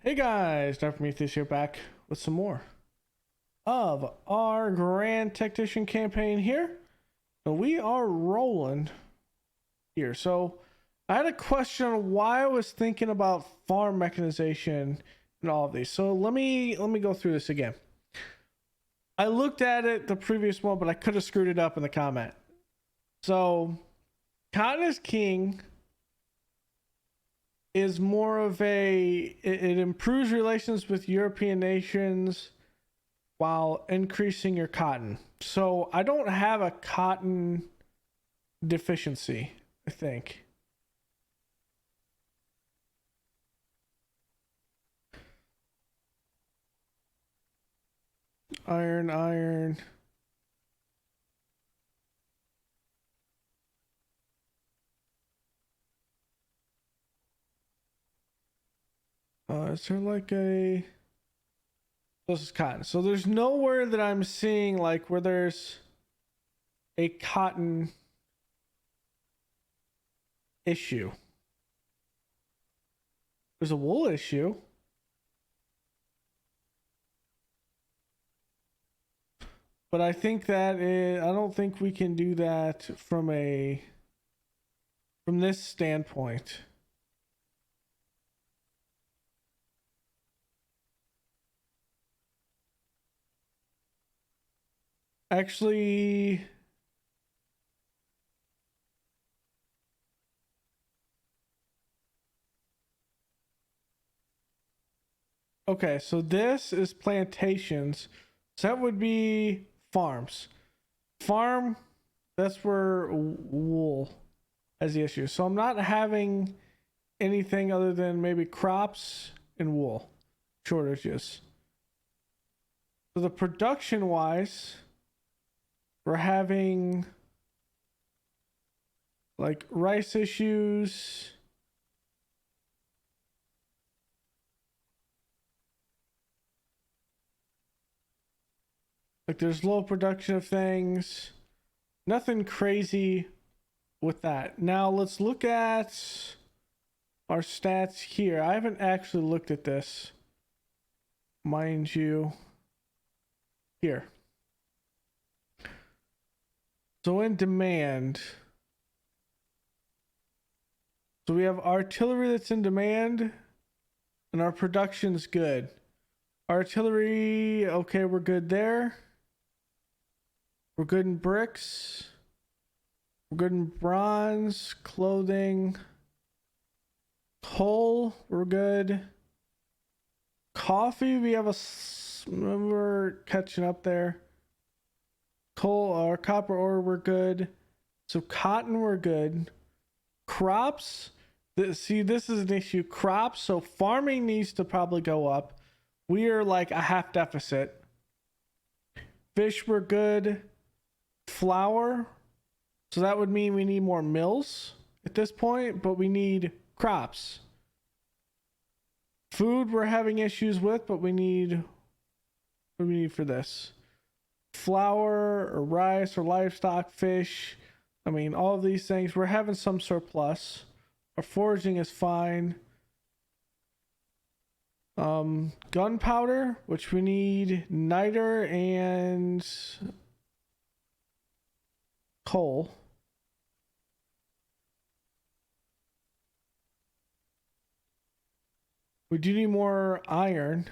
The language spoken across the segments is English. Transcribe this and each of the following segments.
Hey guys, Dr. Prometheus here, back with some more of our Grand Tactician campaign here. And we are rolling here. So I had a question on why I was thinking about farm mechanization and all of these. So let me go through this again. I looked at it the previous one, but I could have screwed it up in the comment. So Cotton is King is more of it improves relations with European nations while increasing your cotton. So I don't have a cotton deficiency, I think. Iron. Is there like a... This is cotton. So there's nowhere that I'm seeing like where there's a cotton issue. There's a wool issue. But I think that I don't think we can do that from this standpoint. Actually, okay, so this is plantations. So that would be farms. Farm, that's where wool has the issue. So I'm not having anything other than maybe crops and wool shortages. So the production wise, we're having like rice issues. Like there's low production of things. Nothing crazy with that. Now let's look at our stats here. I haven't actually looked at this, mind you. Here. So in demand, so we have artillery that's in demand and our production's good. Artillery, okay, we're good there. We're good in bricks. We're good in bronze, clothing, coal, we're good. Coffee, we have we're catching up there. Coal or copper ore, we're good. So cotton, we're good. Crops, see, this is an issue. Crops, so farming needs to probably go up. We are like a half deficit. Fish, we're good. Flour, so that would mean we need more mills at this point, but we need crops. Food, we're having issues with, but we need, what do we need for this? Flour or rice or livestock, fish. I mean, all of these things, we're having some surplus. Our foraging is fine. Gunpowder, which we need niter and coal. We do need more iron.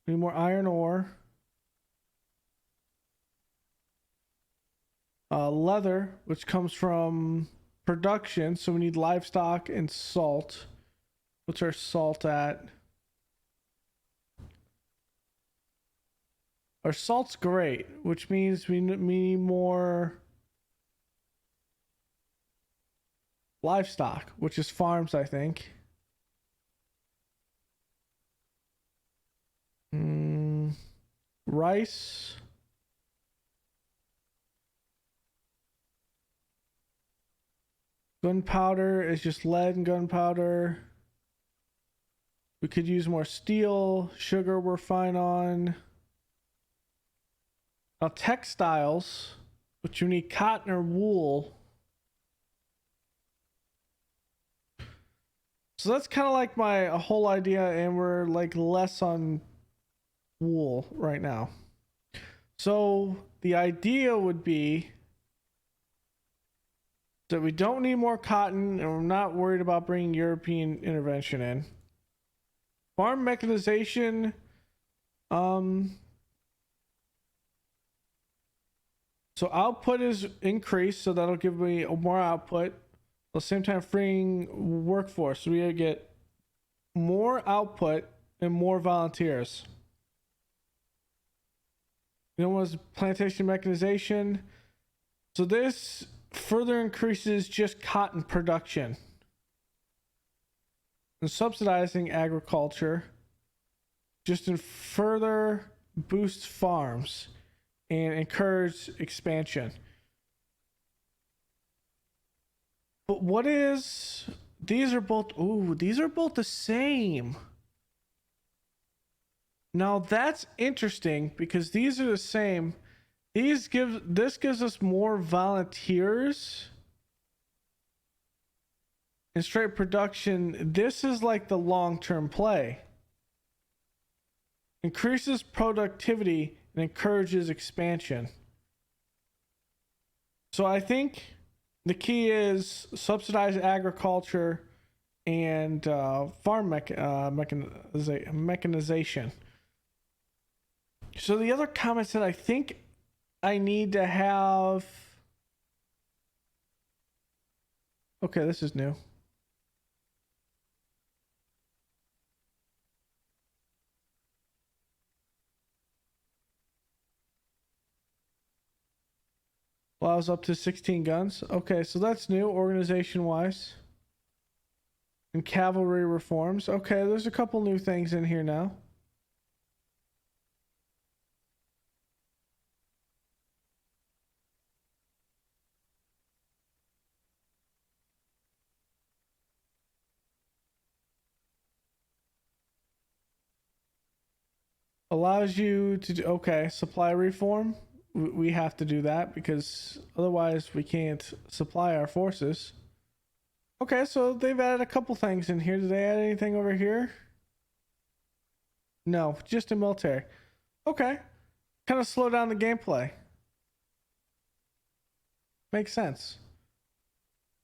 We need more iron ore. Leather, which comes from production, so we need livestock and salt. What's our salt at? Our salt's great, which means we need more livestock, which is farms, I think. Rice. Gunpowder is just lead and gunpowder. We could use more steel. Sugar, we're fine on. Now, textiles, which you need cotton or wool. So that's kind of like my whole idea, and we're like less on wool right now. So the idea would be that we don't need more cotton, and we're not worried about bringing European intervention in. Farm mechanization, so output is increased, so that'll give me more output. At the same time, freeing workforce. So we get more output and more volunteers. You know, was plantation mechanization. So this further increases just cotton production. And subsidizing agriculture just in further boosts farms and encourage expansion. But what is, these are both the same. Now that's interesting because these are the same. This gives us more volunteers and straight production. This is like the long-term play. Increases productivity and encourages expansion. So I think the key is subsidize agriculture and farm mechanization. So the other comments that I think I need to have. Okay, this is new. Allows up to 16 guns. Okay, so that's new organization wise. And cavalry reforms. Okay, there's a couple new things in here now. Allows you to do, okay, supply reform. We have to do that because otherwise we can't supply our forces. Okay, so they've added a couple things in here. Did they add anything over here? No, just in military. Okay, kind of slow down the gameplay. Makes sense.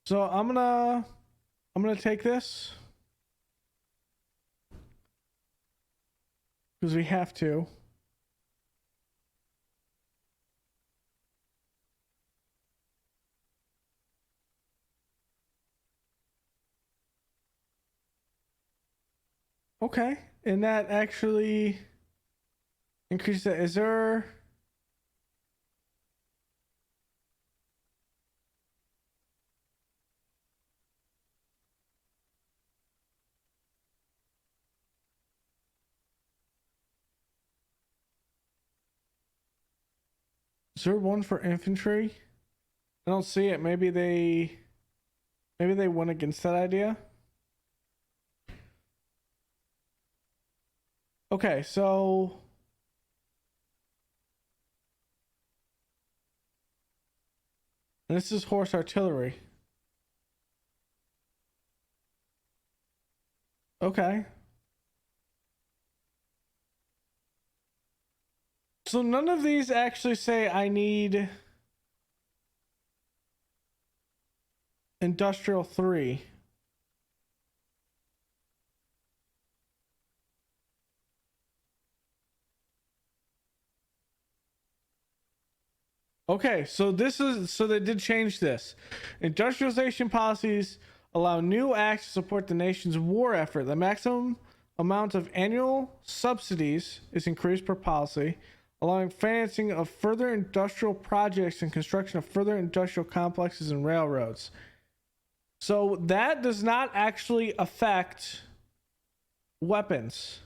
So I'm gonna take this because we have to. Okay, and that actually increases it. Is there? Is there one for infantry? I don't see it. Maybe they went against that idea. Okay, so this is horse artillery. Okay. So none of these actually say I need industrial 3. Okay, so they did change this. Industrialization policies allow new acts to support the nation's war effort. The maximum amount of annual subsidies is increased per policy, allowing financing of further industrial projects and construction of further industrial complexes and railroads. So that does not actually affect weapons.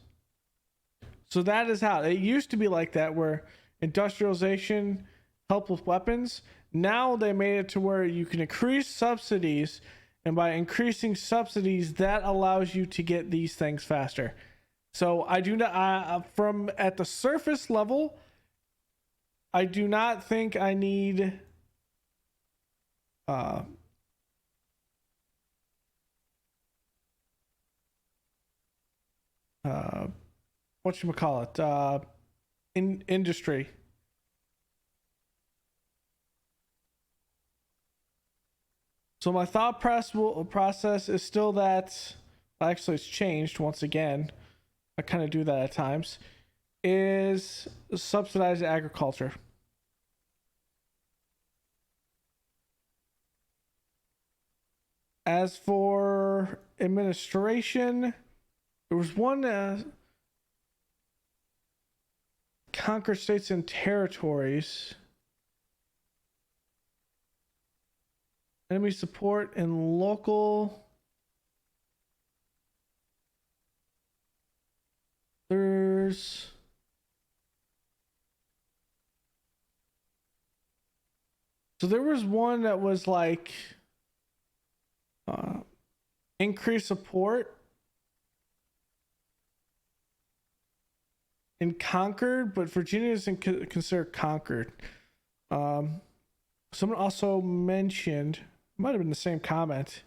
So that is how it used to be, like that, where industrialization help with weapons. Now they made it to where you can increase subsidies, and by increasing subsidies, that allows you to get these things faster. So I do not, from at the surface level, I do not think I need whatchamacallit, in industry. So my thought process is still that, actually it's changed once again. I kind of do that at times. Is subsidize agriculture. As for administration, there was one conquer states and territories. Enemy support and local. There's so there was one that was like increased support in Concord, but Virginia isn't considered conquered. Someone also mentioned, might have been the same comment.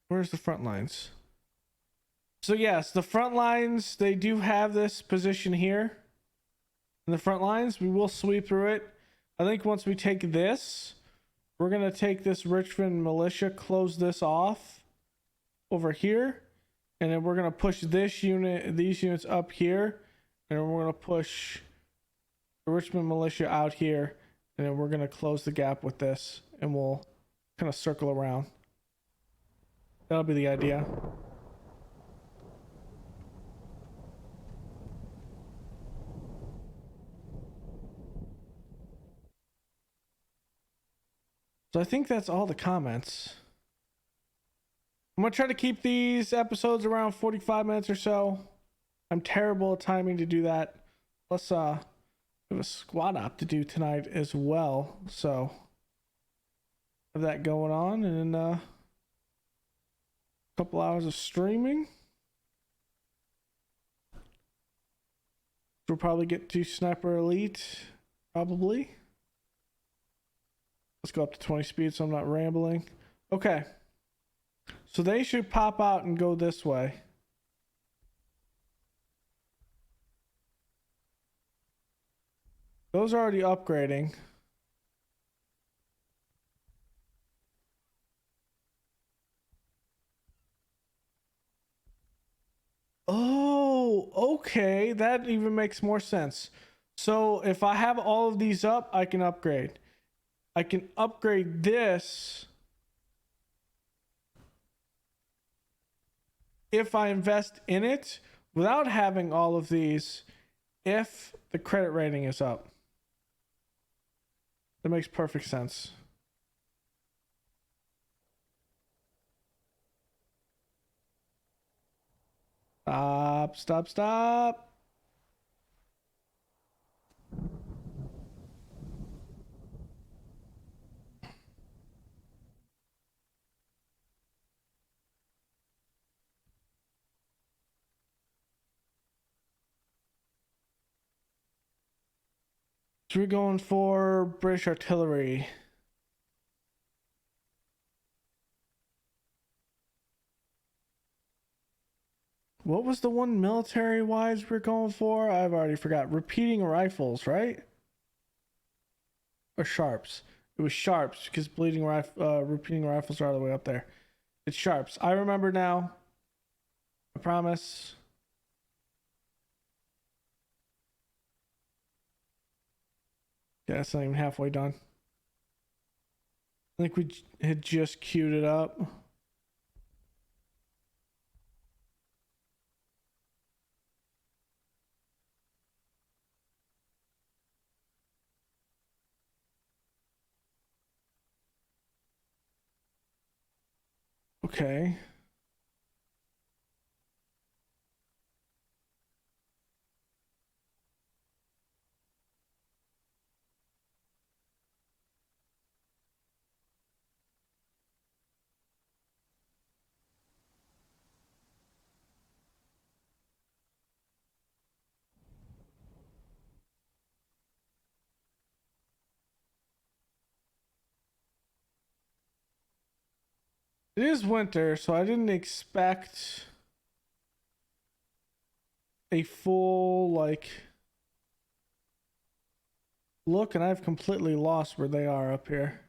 Where's the front lines? So yes, the front lines, they do have this position here. In the front lines, we will sweep through it. I think once we take this, we're going to take this Richmond militia, close this off over here. And then we're going to push this unit, these units up here. And we're going to push the Richmond militia out here. And then we're going to close the gap with this. And we'll kind of circle around. That'll be the idea. So I think that's all the comments. I'm going to try to keep these episodes around 45 minutes or so. I'm terrible at timing to do that. Plus, we have a squad op to do tonight as well. So, have that going on. And then a couple hours of streaming. We'll probably get to Sniper Elite. Probably. Let's go up to 20 speed so I'm not rambling. Okay. So they should pop out and go this way. Those are already upgrading. Oh, okay. That even makes more sense. So if I have all of these up, I can upgrade. I can upgrade this if I invest in it without having all of these if the credit rating is up. That makes perfect sense. Stop. So we're going for British artillery. What was the one military wise we're going for? I've already forgot. Repeating rifles, right? Or sharps. It was sharps because repeating rifles are all the way up there. It's sharps. I remember now. I promise. Yeah, it's not even halfway done. I think we had just queued it up. Okay. It is winter, so I didn't expect a full, like, look, and I've completely lost where they are up here.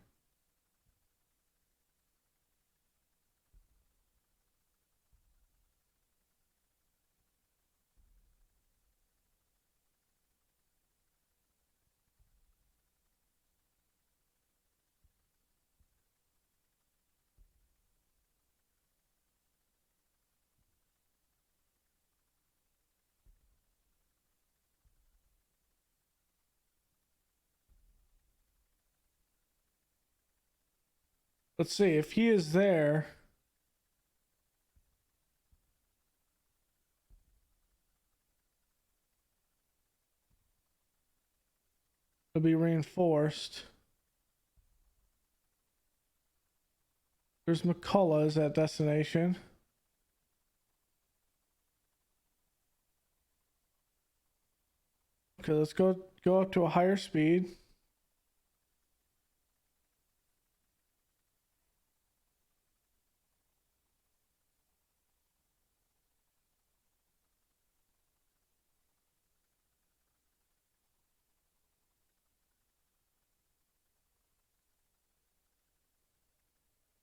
Let's see if he is there. It'll be reinforced. There's McCullough's at destination. Okay, let's go up to a higher speed.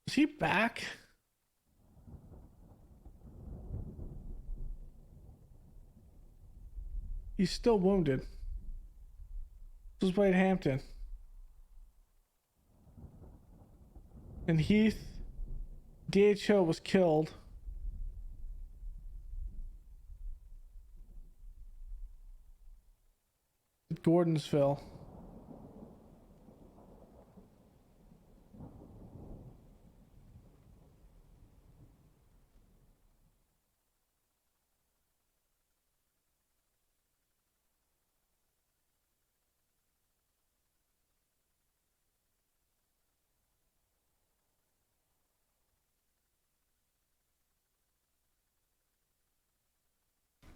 Is he back? He's still wounded. This is Wade Hampton. And Heath, DHO was killed. At Gordonsville.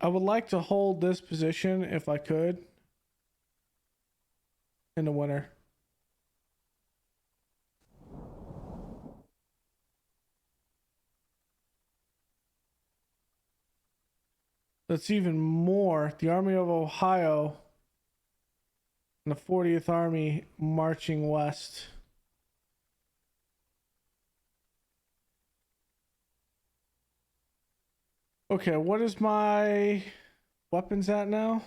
I would like to hold this position if I could in the winter. That's even more. The Army of Ohio and the 40th Army marching west. Okay, what is my weapons at now?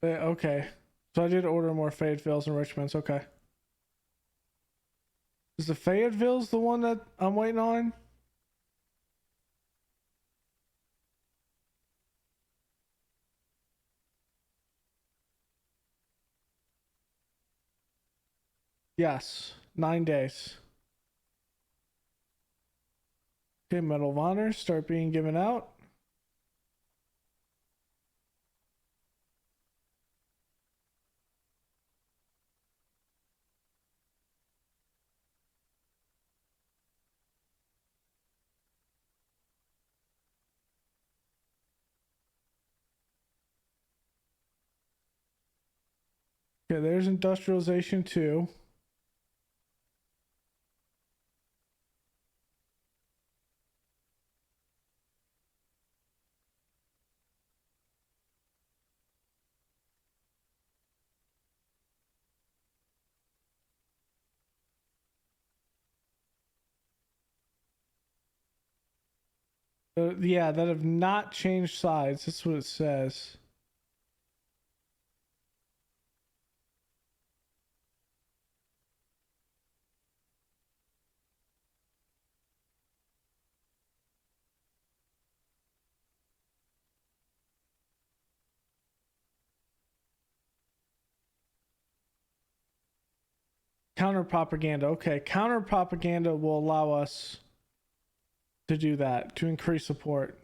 Okay. So I did order more Fayettevilles and Richmonds. Okay. Is the Fayetteville's the one that I'm waiting on? Yes. 9 days. Okay, Medal of Honor start being given out. Okay, there's industrialization too. Yeah, that have not changed sides. That's what it says. Counter propaganda. Okay, counter propaganda will allow us to do that, to increase support.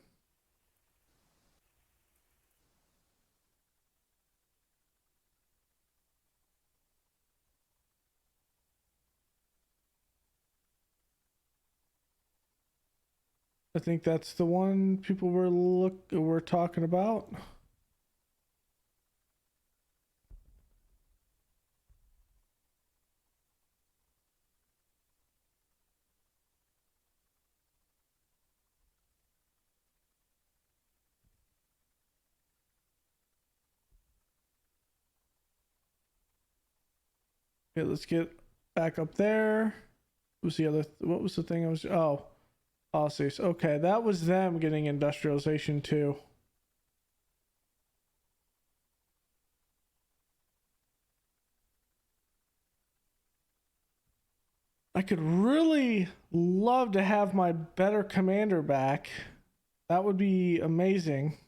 I think that's the one people were talking about. Okay, let's get back up there. What was the thing I was, oh, policies. Okay, that was them getting industrialization too. I could really love to have my better commander back. That would be amazing.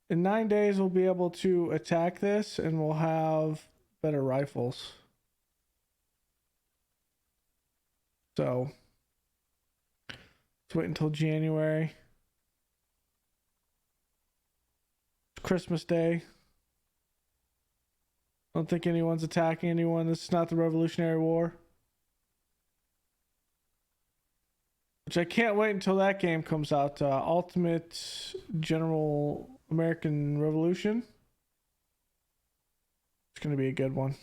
In 9 days, we'll be able to attack this and we'll have better rifles. So, let's wait until January. It's Christmas Day. I don't think anyone's attacking anyone. This is not the Revolutionary War. Which I can't wait until that game comes out. Ultimate General American Revolution. It's going to be a good one.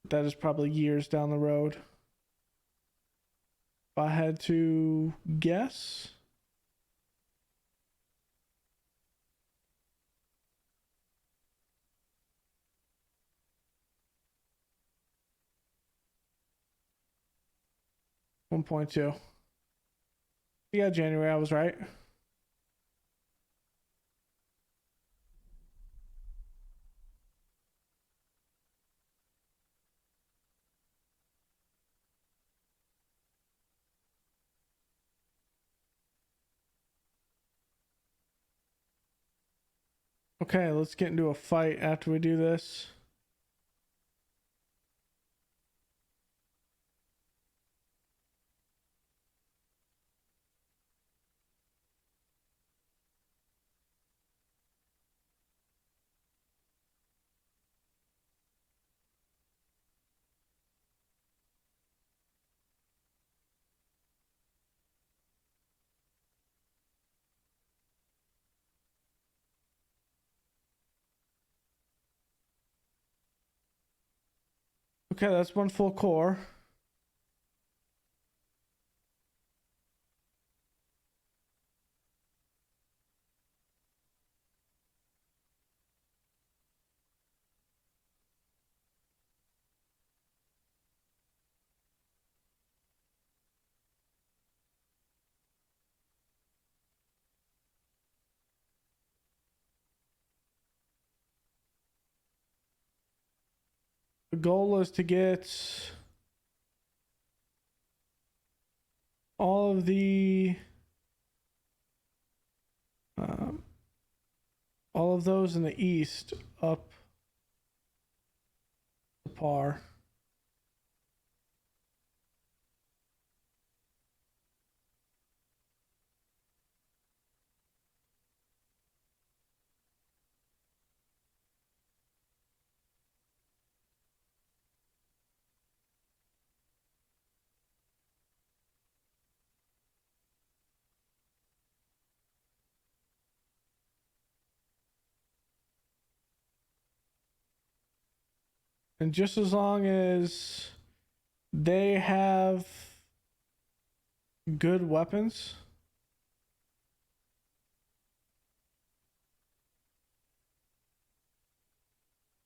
That is probably years down the road. If I had to guess. $1.2. Yeah, January, I was right. Okay, let's get into a fight after we do this. Okay, that's one full core. The goal is to get all of the all of those in the east up to par. And just as long as they have good weapons,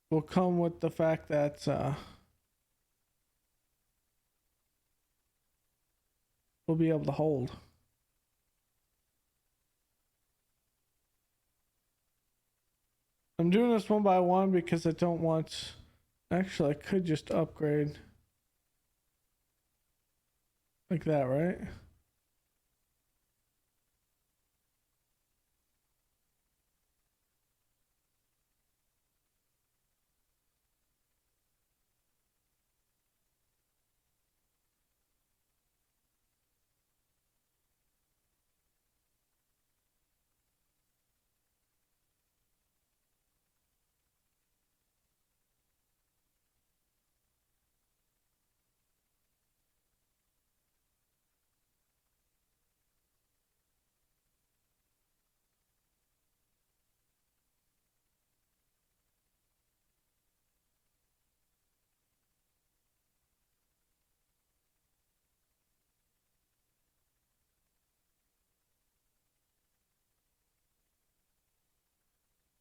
will come with the fact that we'll be able to hold. I'm doing this one by one because I don't want... Actually, I could just upgrade like that, right?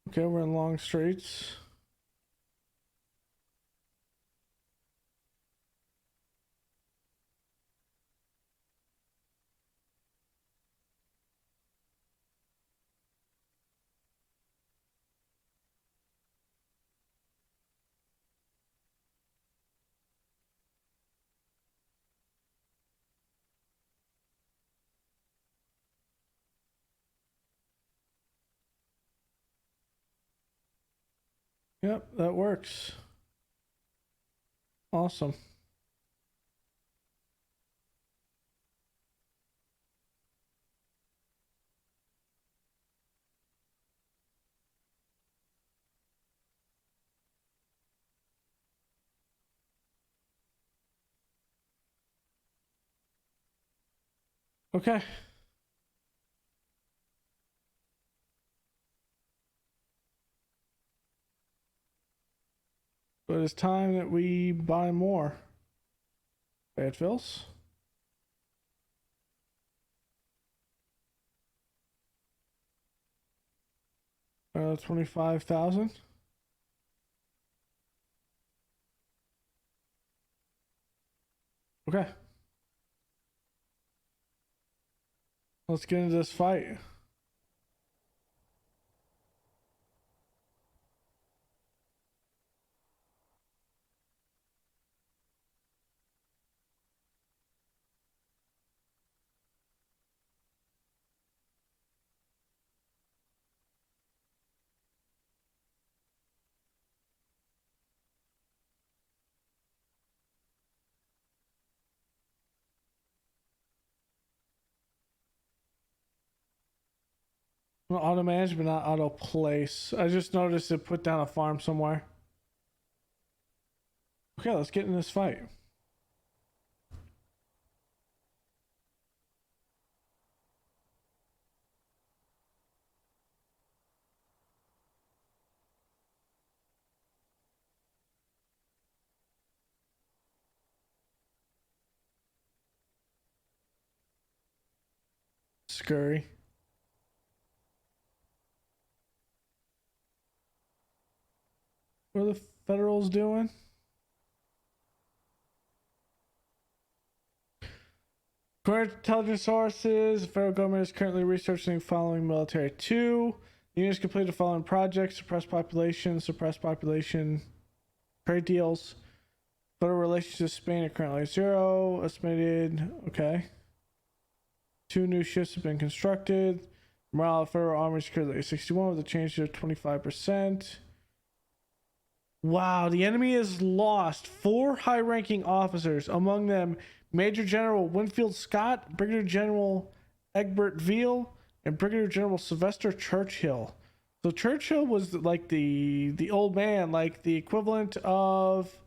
Okay, we're in long streets. Yep, that works. Awesome. Okay. But it's time that we buy more. Bad fills. 25,000. Okay. Let's get into this fight. Well, auto manage, but not auto place. I just noticed it put down a farm somewhere. Okay, let's get in this fight. Scurry. What are the Federals doing? According to intelligence sources, the federal government is currently researching the following military two. The units complete the following projects: suppress population, trade deals. Federal relations with Spain are currently 0. Estimated, okay. 2 new ships have been constructed. Morale of federal army is currently 61 with a change to 25%. Wow, the enemy has lost 4 high-ranking officers, among them Major General Winfield Scott, Brigadier General Egbert Veal, and Brigadier General Sylvester Churchill. So Churchill was like the old man, like the equivalent of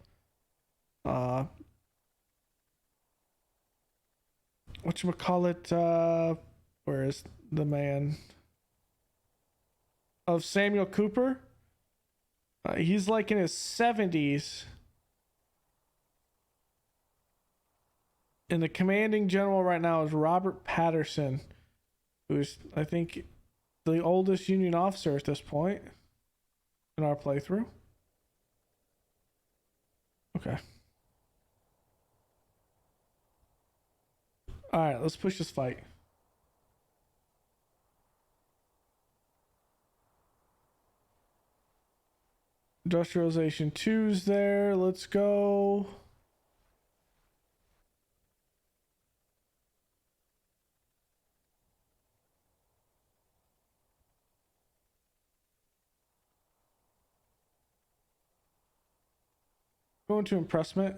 whatchamacallit, where is the man? Of Samuel Cooper. He's like in his 70s. And the commanding general right now is Robert Patterson, who's, I think, the oldest Union officer at this point in our playthrough. Okay. Alright, let's push this fight. Industrialization 2's there. Let's go. Going to impressment.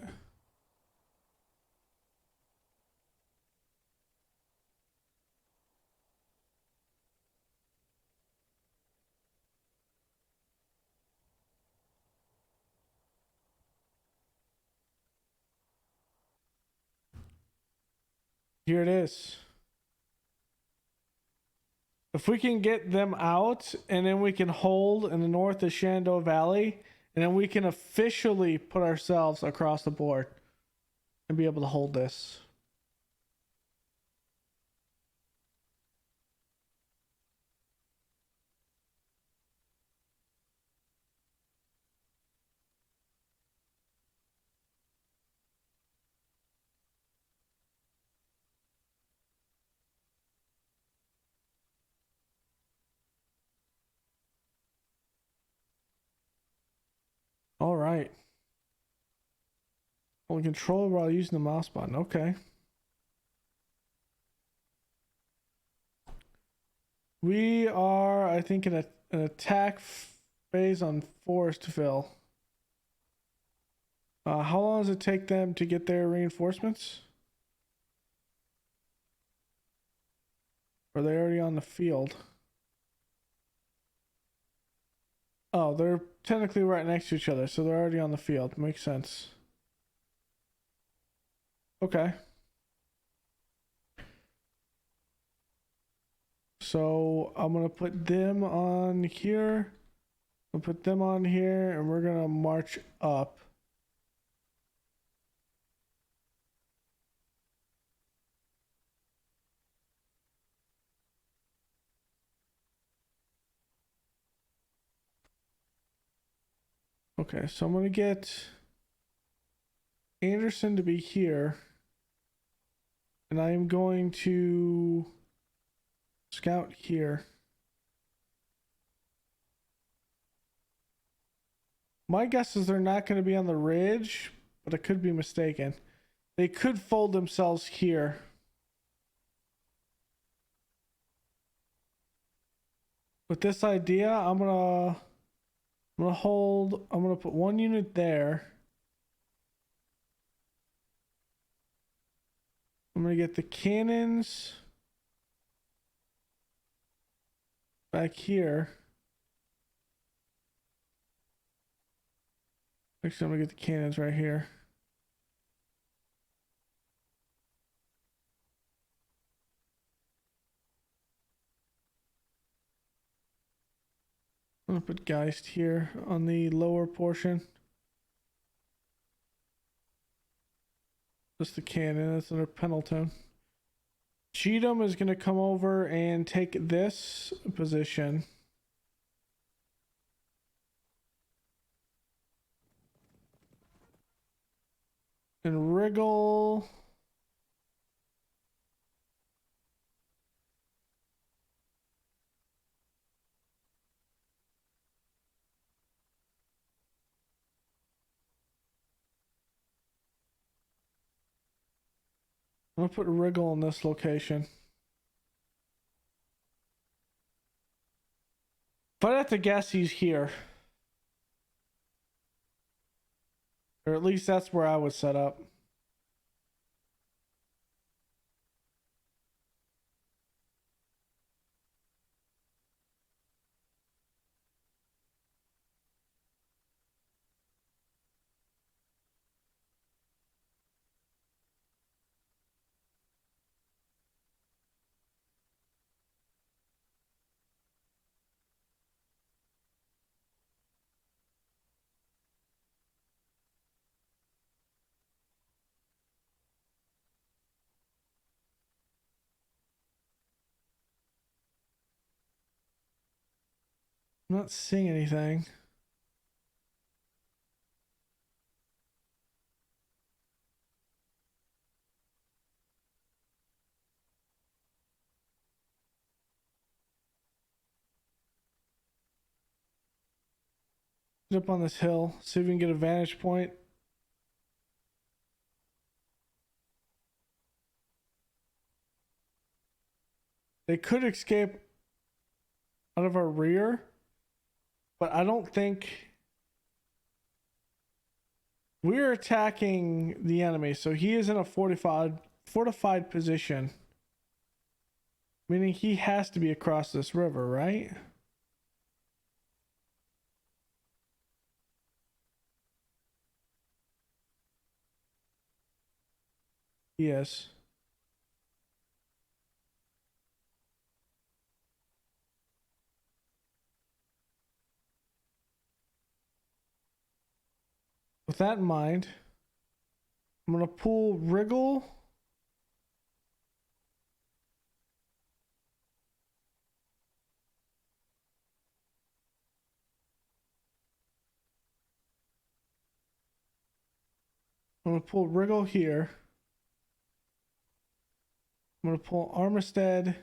Here it is. If we can get them out and then we can hold in the north of Shenandoah Valley, and then we can officially put ourselves across the board and be able to hold this. right. Hold control while using the mouse button. Okay. We are, I think, in an attack phase on Forestville. How long does it take them to get their reinforcements? Or are they already on the field? Oh, they're technically right next to each other, so they're already on the field. Makes sense. Okay. So I'm gonna put them on here. I'll put them on here, and we're gonna march up. Okay, so I'm gonna get Anderson to be here, and I am going to scout here. My guess is they're not going to be on the ridge, but I could be mistaken. They could fold themselves here. With this idea, I'm gonna put one unit there. I'm gonna get the cannons back here. Actually, I'm gonna get the cannons right here. I'm gonna put Geist here on the lower portion. Just the cannon, that's under Pendleton. Cheatham is gonna come over and take this position. And Wriggle. I'm gonna put Wriggle in this location. If I'd have to guess, he's here. Or at least that's where I would set up. I'm not seeing anything. Get up on this hill, see if we can get a vantage point. They could escape out of our rear, but I don't think we're attacking the enemy, so he is in a fortified position, meaning he has to be across this river, right? Yes. With that in mind, I'm gonna pull Wriggle. I'm gonna pull Wriggle here. I'm gonna pull Armistead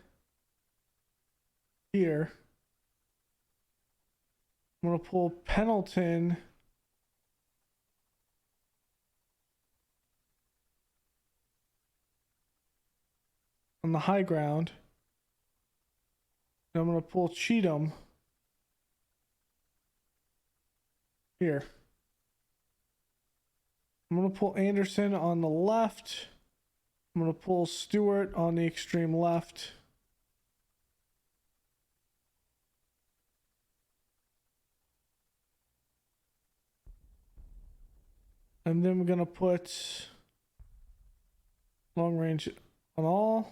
here. I'm gonna pull Pendleton on the high ground. And I'm going to pull Cheatham here. I'm going to pull Anderson on the left. I'm going to pull Stewart on the extreme left. And then we're going to put long range on all.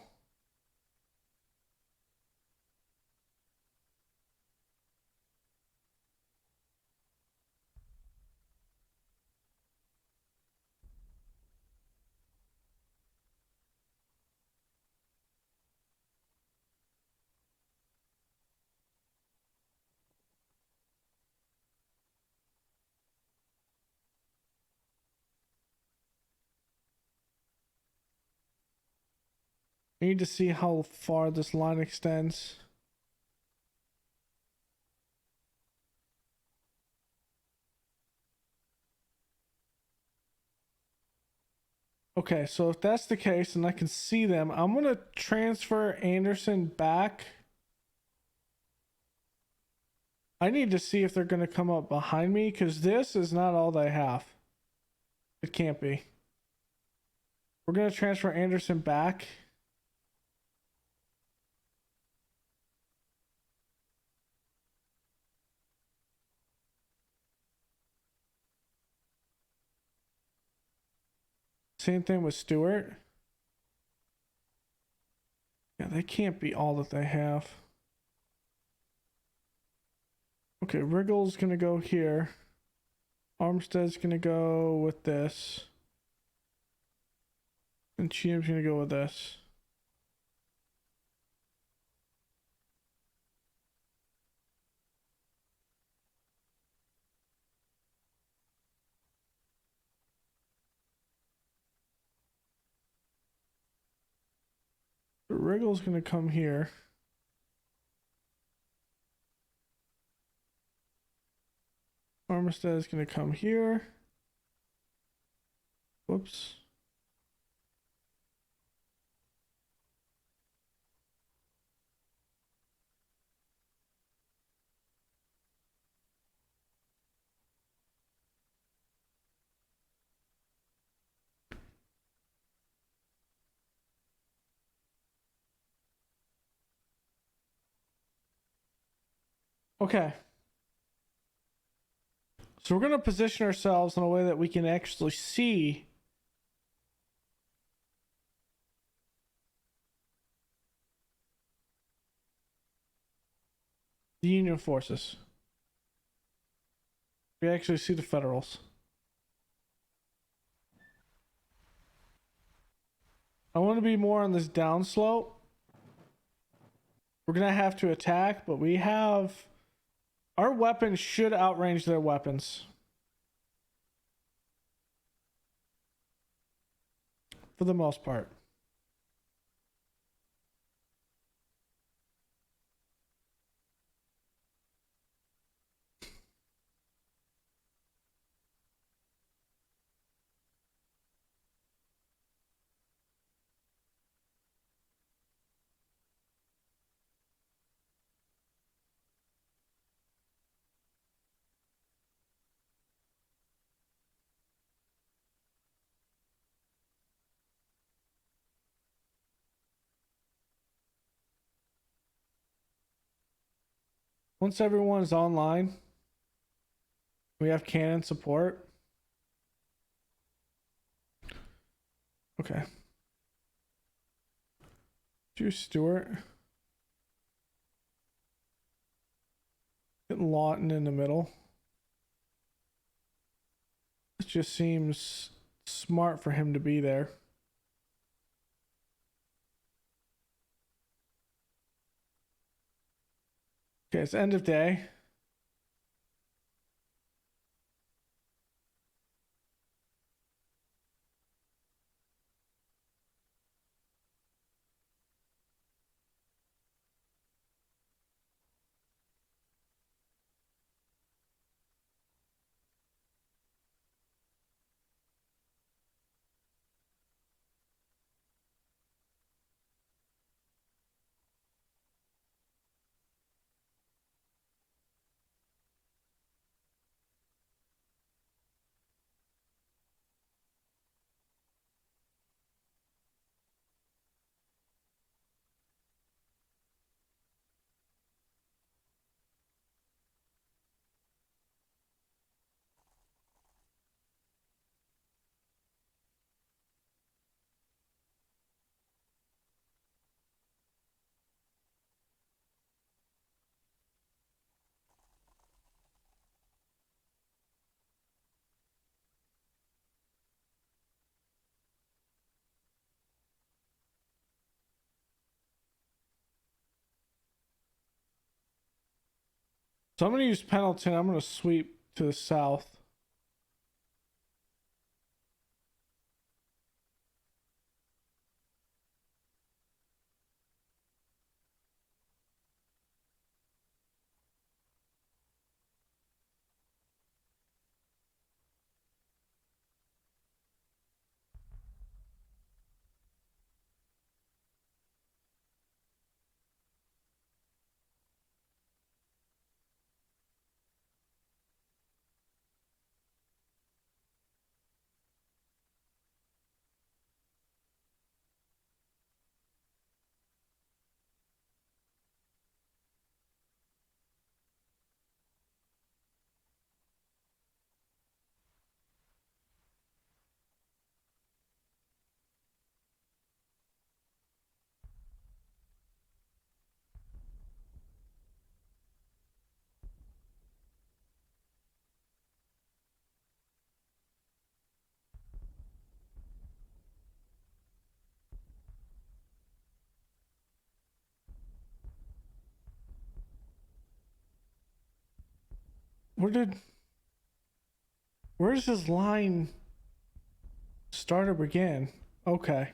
I need to see how far this line extends. Okay, so if that's the case and I can see them, I'm going to transfer Anderson back. I need to see if they're going to come up behind me because this is not all they have. It can't be. We're going to transfer Anderson back. Same thing with Stewart. Yeah, they can't be all that they have. Okay, Wriggle's gonna go here. Armstead's gonna go with this. And Cheatham's gonna go with this. Wriggle's gonna come here. Armstead is gonna come here. Whoops. Okay. So we're gonna position ourselves in a way that we can actually see the Union forces. We actually see the Federals. I want to be more on this downslope. We're gonna have to attack, but we have our weapons should outrange their weapons. For the most part. Once everyone is online, we have cannon support. Okay. Do Stewart. Getting Lawton in the middle. It just seems smart for him to be there. Okay, it's end of day. So I'm going to use Pendleton. I'm going to sweep to the south. Where's his line start or begin? Okay.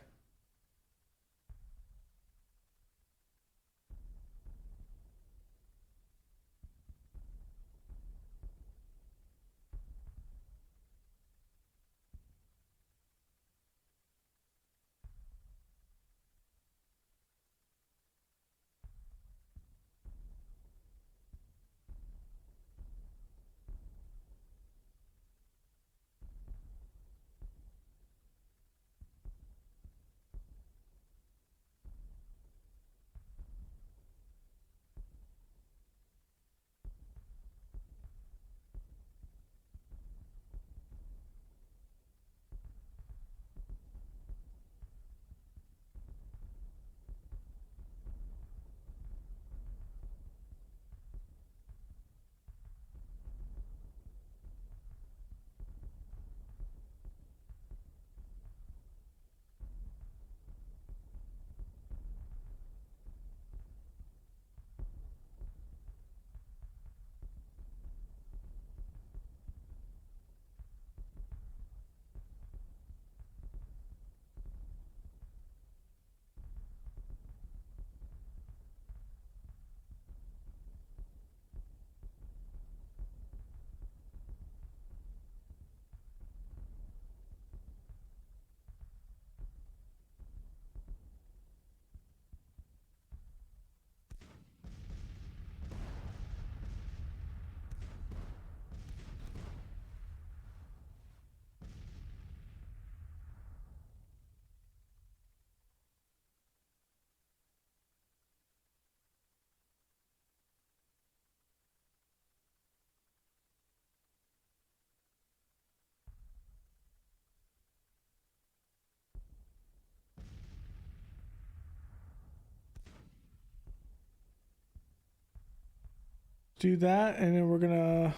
Do that, and then we're going to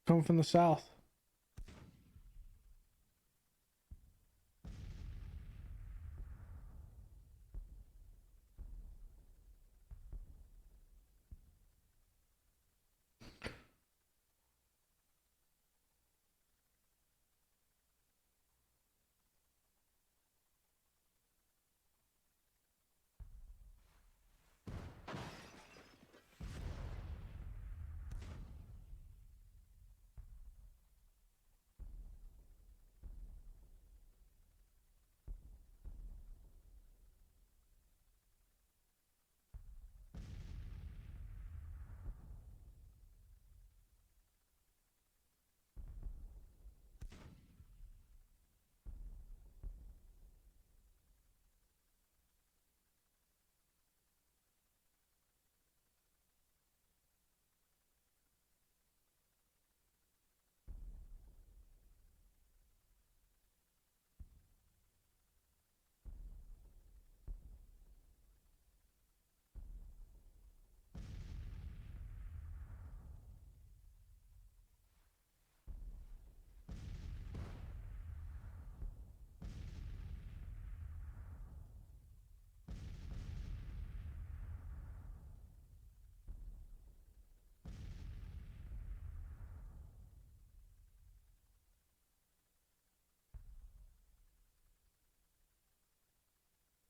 come from the south.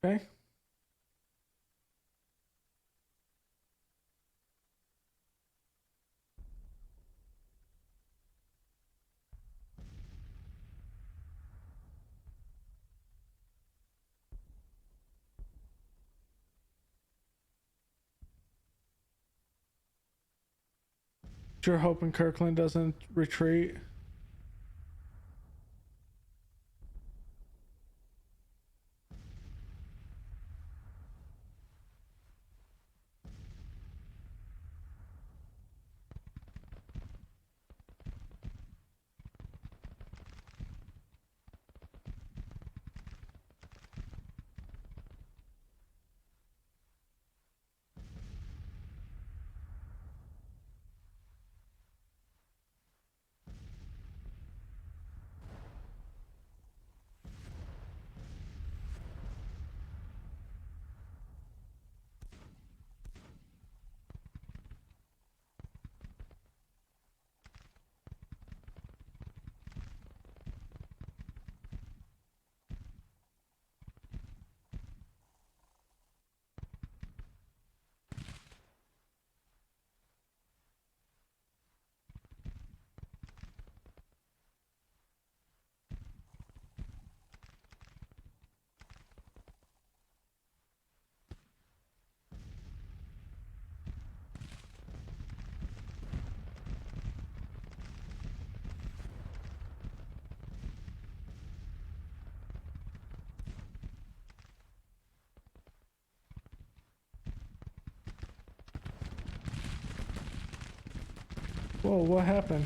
Okay. Sure hoping Kirkland doesn't retreat. Whoa, what happened?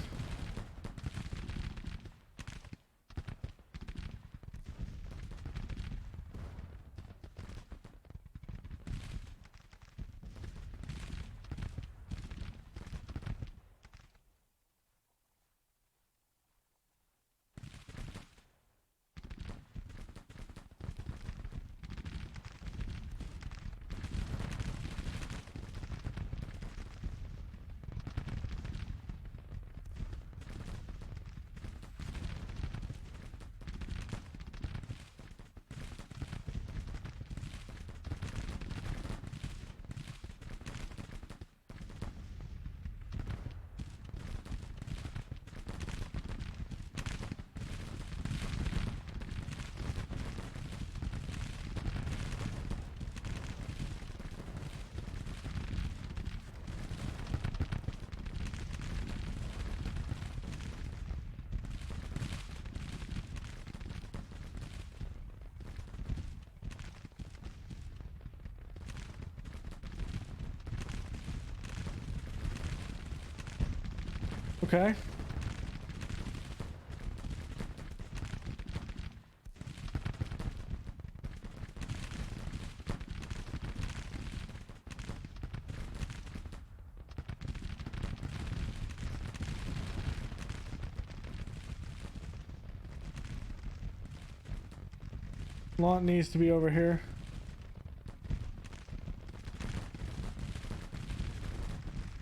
Okay. Lot needs to be over here.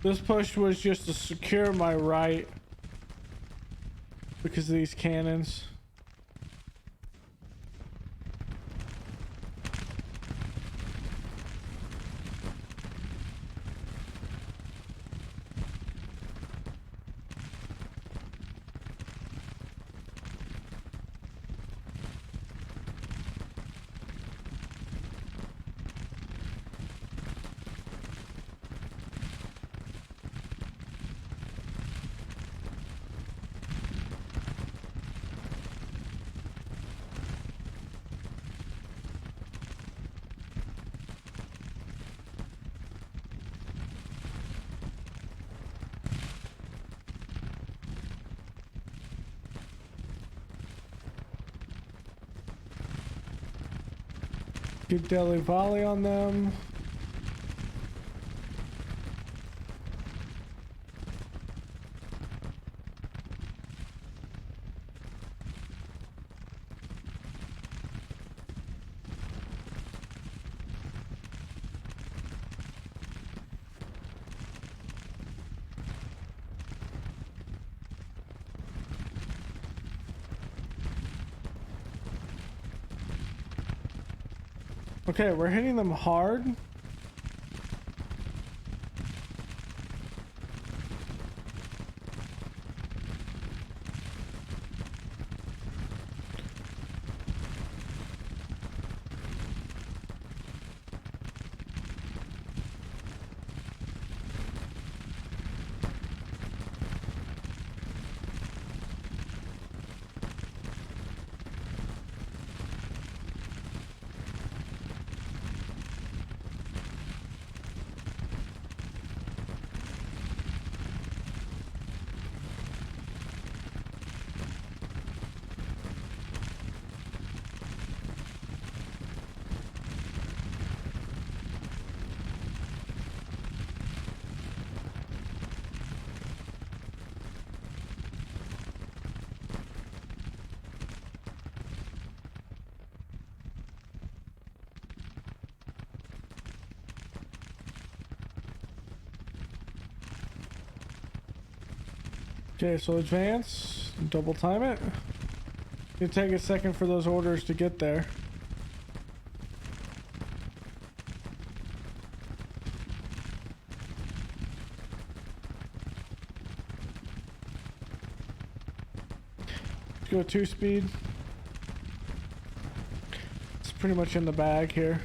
This push was just to secure my right because of these cannons. Good deadly volley on them. Okay, we're hitting them hard. Okay, so advance, double time it. It'll take a second for those orders to get there. Let's go 2-speed. It's pretty much in the bag here.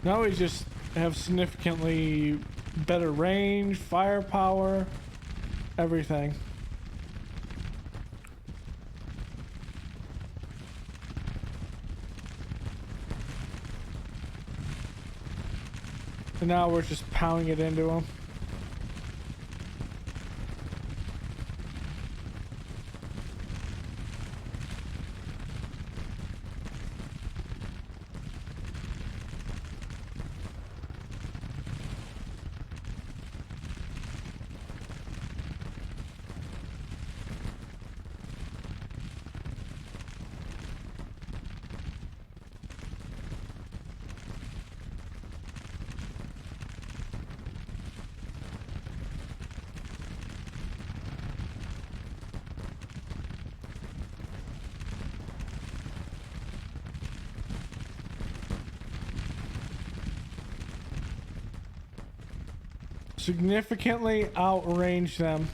Now we just have significantly better range, firepower, everything. And now we're just pounding it into them. Significantly outrange them.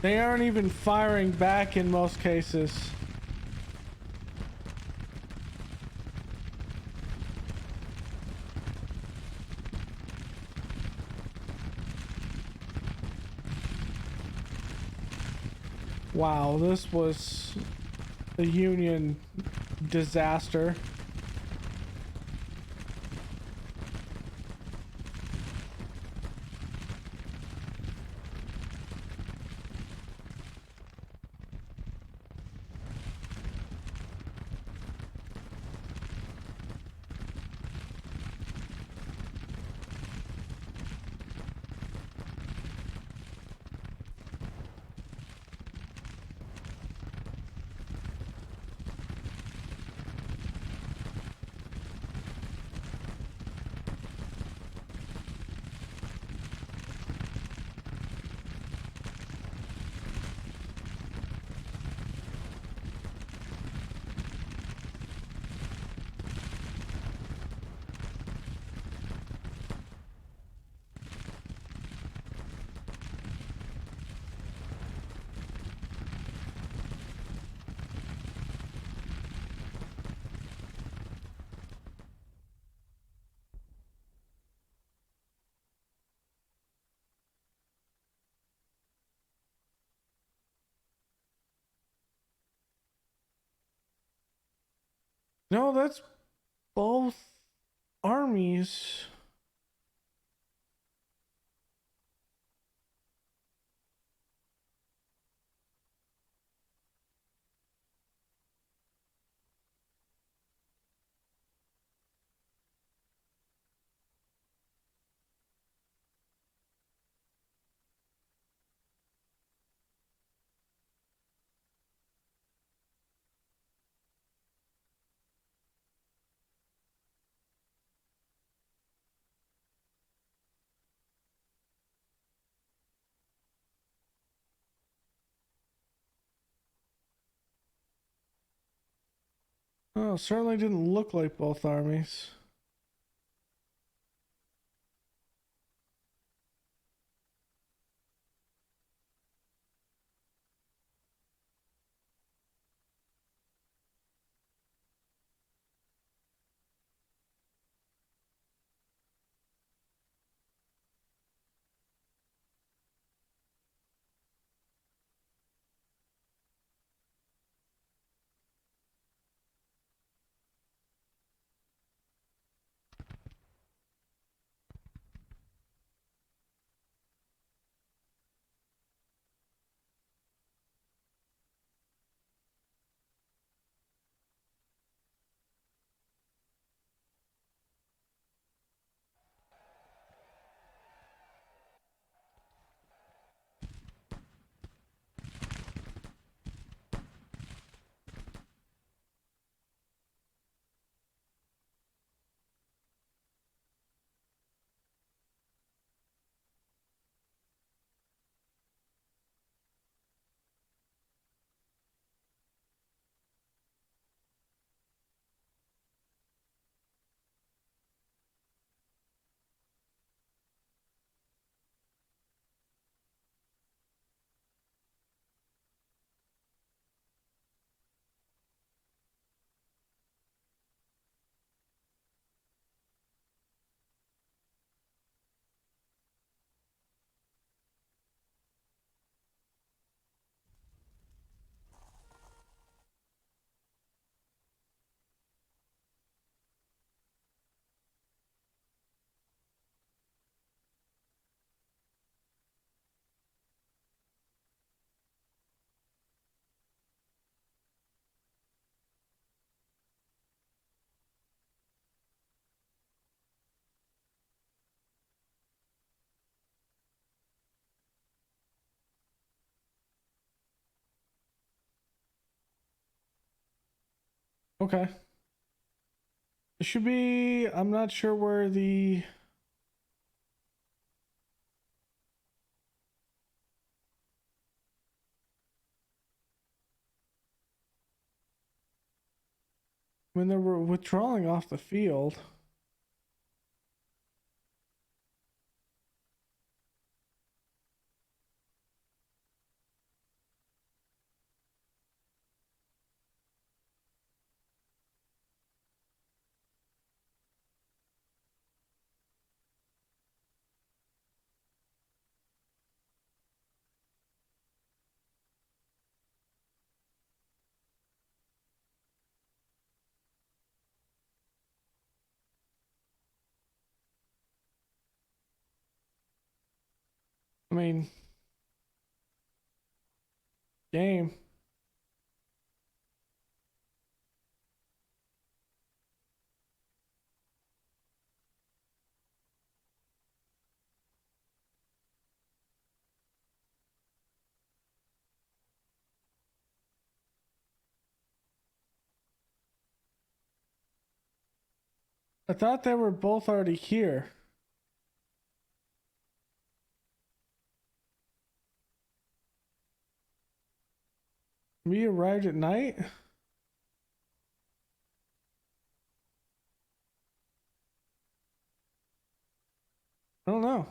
They aren't even firing back in most cases. Wow, this was a Union disaster. No, that's both armies. Oh, certainly didn't look like both armies. Okay. It should be, I'm not sure where the, when they were withdrawing off the field. I mean, game. I thought they were both already here. We arrived at night? I don't know.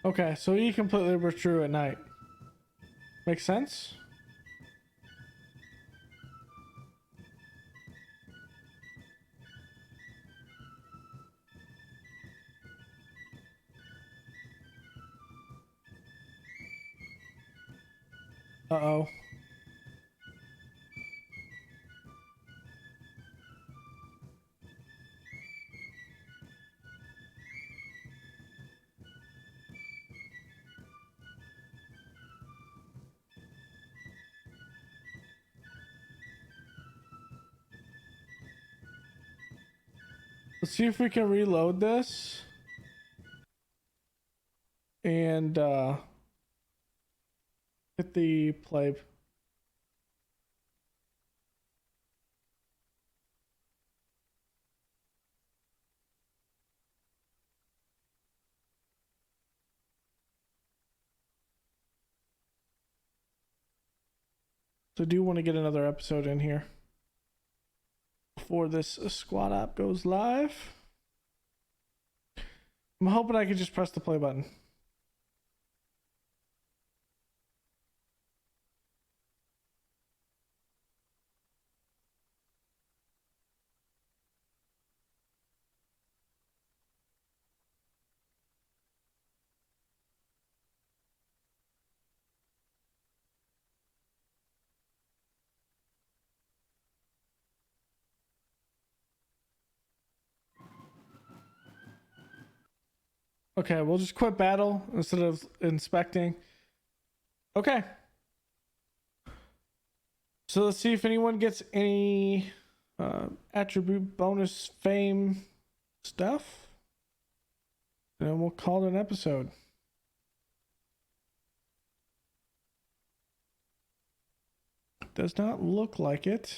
Okay, so he completely withdrew at night. Makes sense? Uh-oh. Let's see if we can reload this. And hit the play. So I do want to get another episode in here before this squad app goes live. I'm hoping I can just press the play button. Okay, we'll just quit battle instead of inspecting. Okay. So let's see if anyone gets any attribute bonus fame stuff. And then we'll call it an episode. Does not look like it.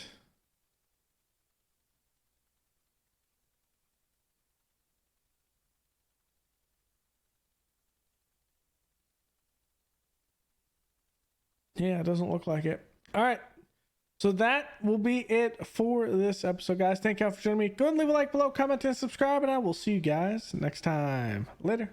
Yeah, it doesn't look like it. All right. So that will be it for this episode, guys. Thank y'all for joining me. Go ahead and leave a like below, comment, and subscribe, and I will see you guys next time. Later.